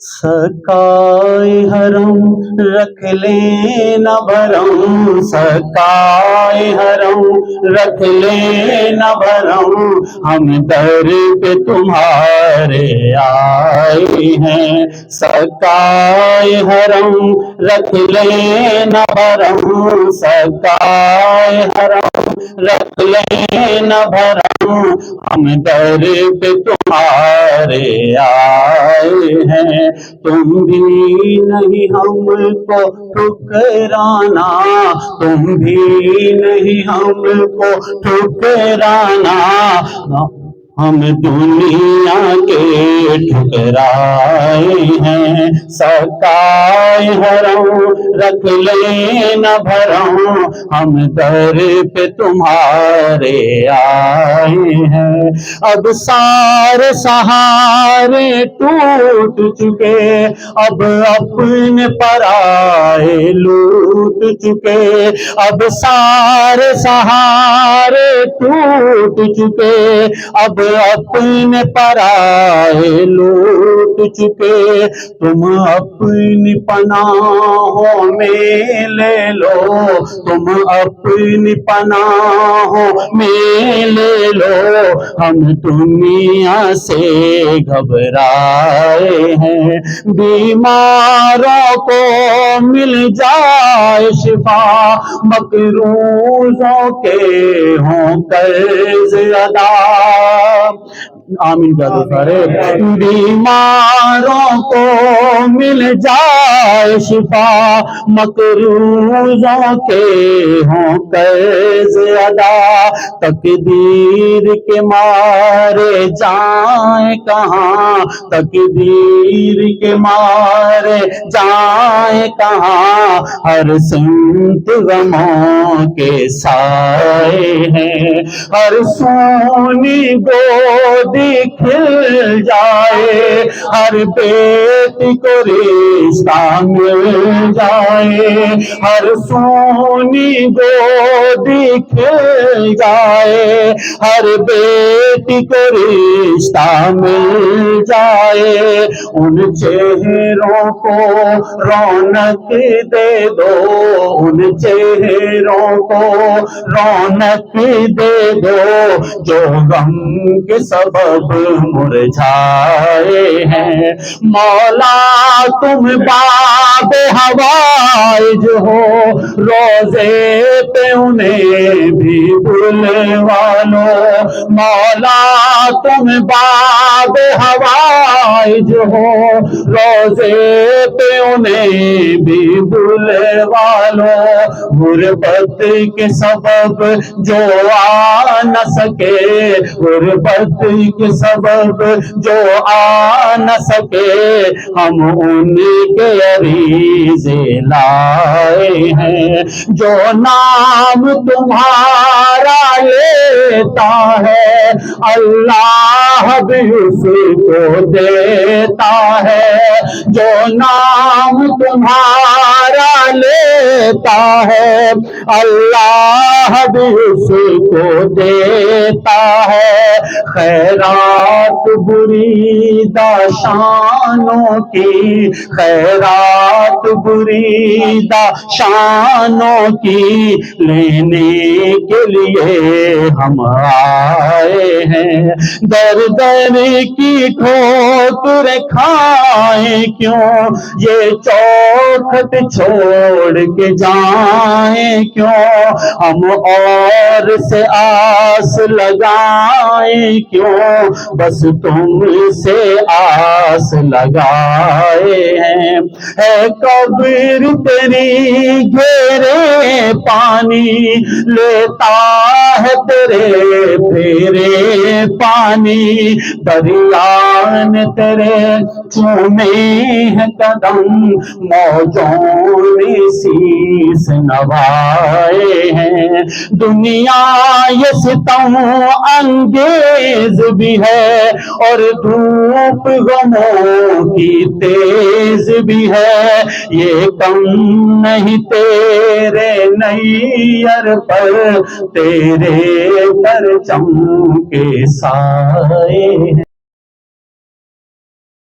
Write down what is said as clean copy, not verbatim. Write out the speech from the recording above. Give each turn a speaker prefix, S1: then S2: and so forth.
S1: سکائے حرم رکھ لیں نہ بھرم، سکائے حرم رکھ لیں نہ بھرم، ہم در پہ تمہارے آئے ہیں۔ سکائے حرم رکھ لیں نہ بھرم، سکائے حرم رکھ لیں نہ بھرم، ہم در پہ تمہارے آئے ہیں۔ تم بھی نہیں ہم کو ٹھکرانا، تم بھی نہیں ہم کو ٹھکرانا، ہم دنیا کے ٹھکرائے ہیں۔ سکائے حرم رکھ لیں نہ بھرم، ہم در پہ تمہارے آئے ہیں۔ اب سارے سہارے ٹوٹ چکے، اب اپنے پرائے لوٹ چکے، اب سارے سہارے ٹوٹ چکے، اب اپنے پرائے لوٹ چکے۔ تم اپنی پناہوں میں لے لو، تم اپنی پناہوں میں لے لو، ہم دنیا سے گھبرائے ہیں۔ بیماروں کو مل جائے شفا، مقروضوں کے ہوں قرض ادا۔ آمین کہہ دو سارے۔ بیماروں کو مل جائے شفا، مقروضوں کے ہوں قرض ادا، تقدیر کے مارے جائیں کہاں، تقدیر کے مارے جائیں کہاں، ہر سمت غموں کے سائے ہیں۔ ہر سونی گودی کھل جائے، ہر بیٹی کو رشتہ مل جائے، ہر سونی گودی کھل جائے، ہر بیٹی کو رشتہ مل جائے۔ ان چہروں کو رونق دے دو، ان چہروں کو رونق دے دو، جو غم کے سبب مرجھائے ہیں۔ مولا تم باب ہوائج ہو، روزے پہ انہیں بھی بلوا لو۔ مولا تم باب ہوائج ہو، روزے پہ انہیں بھی بلوا لو۔ غربت کے سبب جو آ نہ سکے، غربت کے سبب جو آ نہ سکے، ہم ان کے عریضے لائے ہیں۔ جو نام تمہارا لیتا ہے، اللہ بھی اس کو دیتا ہے۔ جو نام تمہارا لیتا ہے، اللہ بھی اس کو دیتا ہے۔ خیرات بریدہ شانوں کی، خیرات بریدہ شانوں کی، لینے کے لیے ہم آئے ہیں۔ در در کی ٹھوکر کھائیں کیوں، یہ چوکھٹ چھوڑ کے جائیں کیوں، ہم اور سے آس لگائیں کیوں، بس تم سے آس لگائے ہیں۔ ہے قبر تیری گھیرے پانی، لیتا ہے تیرے پھیرے پانی، دریا نے تیرے چومے ہیں قدم، موجوں نے شیش نوائے ہیں۔ دنیا یہ ستم انگیز بھی ہے، اور دھوپ غموں کی تیز بھی ہے، یہ کم نہیں تیرے نیر پر، تیرے پرچم کے سائے ہیں۔